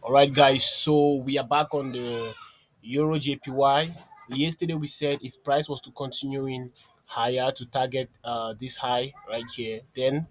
All right, guys. So we are back on the EURJPY. Yesterday we said if price was to continuing higher to target this high right here, then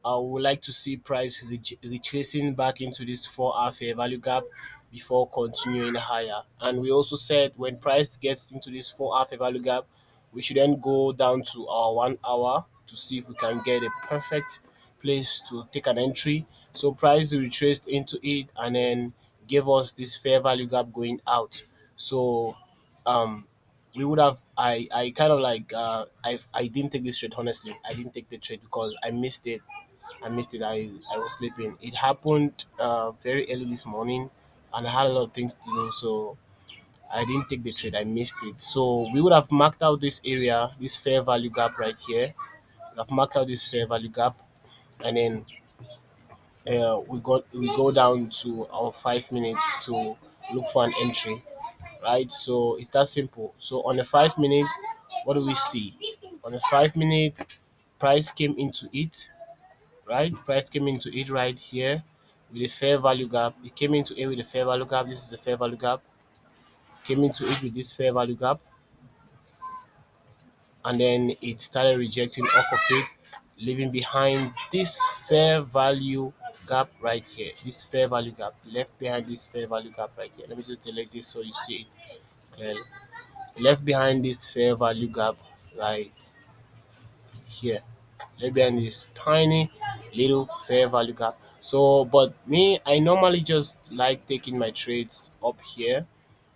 I would like to see price retracing back into this 4 hour fair value gap before continuing higher. And we also said when price gets into this 4 hour fair value gap, we should then go down to our 1 hour to see if we can get a perfect place to take an entry. So price retraced into it and then gave us this fair value gap going out. So um we would have I kind of like I didn't take this trade. Honestly, I didn't take the trade because I missed it. I was sleeping. It happened very early this morning, and I had a lot of things to do, so I didn't take the trade. I missed it. So we would have marked out this area, this fair value gap right here. We have marked out this fair value gap, and then we go down to our 5 minutes to look for an entry, right? So it's that simple. So on the 5 minute, what do we see? On the 5 minute, price came into it, right? Price came into it right here with a fair value gap. It came into it with a fair value gap. This is the fair value gap. Came into it with this fair value gap, and then it started rejecting off of it, leaving behind this fair value gap right here. This fair value gap left behind this fair value gap right here. Let me just delete this so you see it clearly. Left behind this fair value gap right here. Left behind this tiny little fair value gap. So, but me, I normally just like taking my trades up here.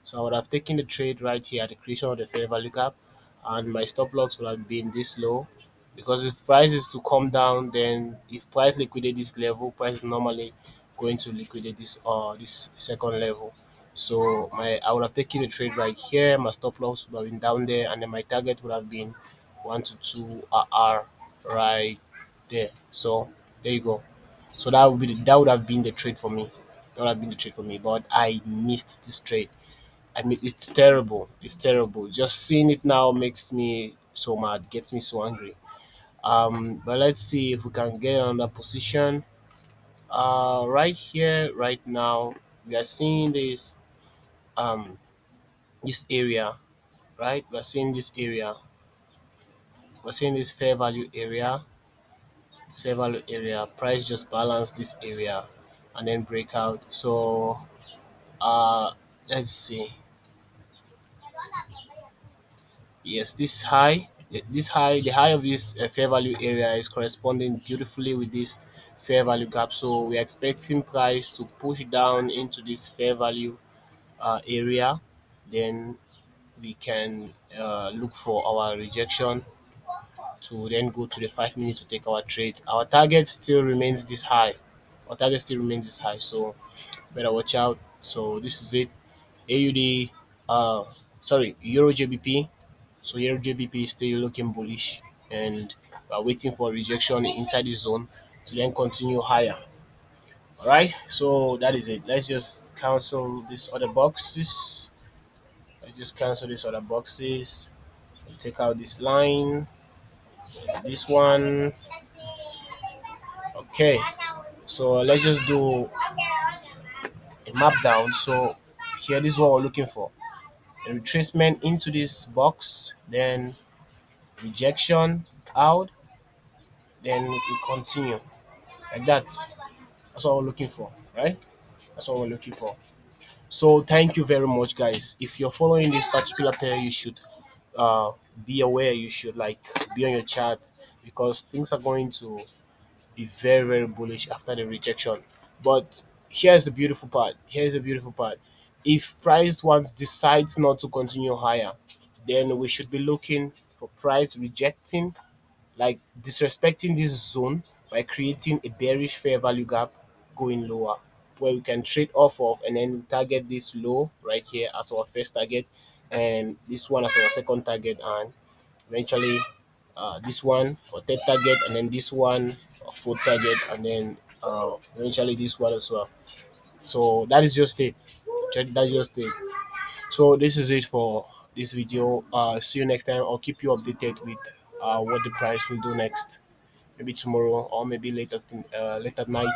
So I would have taken the trade right here at the creation of the fair value gap, and my stop loss would have been this low. Because if price is to come down, then if price liquidate this level, price is normally going to liquidate this second level. So my I would have taken the trade right here. My stop loss would have been down there, and then my target would have been 1 to 2 R right there. So there you go. So that would have been the trade for me. That would have been the trade for me. But I missed this trade. I mean, it's terrible. It's terrible. Just seeing it now makes me so mad, gets me so angry. But let's see if we can get another position. Right here, right now, we are seeing this area, right? We are seeing this area. We're seeing this fair value area. This fair value area. Price just balance this area, and then break out. So, uh, let's see. Yes, the high of this fair value area is corresponding beautifully with this fair value gap. So we're expecting price to push down into this fair value area. Then we can look for our rejection to then go to the 5 minute to take our trade. Our target still remains this high. Our target still remains this high. So better watch out. So this is it. AUD, sorry, Euro JBP. So Euro JBP is still looking bullish, and we are waiting for rejection inside this zone to then continue higher. All right, so that is it. Let's just cancel these other boxes. Let's just cancel these other boxes. Take out this line, this one. Okay, so let's just do a map down. So here, this is what we're looking for: a retracement into this box, then rejection out, then we continue like that. That's what we're looking for, right? That's what we're looking for. So thank you very much, guys. If you're following this particular pair, you should uh, be aware. You should like be on your chart because things are going to be very very bullish after the rejection. But here's the beautiful part. Here's the beautiful part. If price once decides not to continue higher, then we should be looking for price rejecting, like disrespecting this zone by creating a bearish fair value gap going lower where we can trade off of and then target this low right here as our first target and this one as our second target, and eventually this one for third target, and then this one for fourth target, and then eventually this one as well. So that is just it. That's just it. So this is it for this video. See you next time. I'll keep you updated with what the price will do next. Maybe tomorrow or maybe late at night.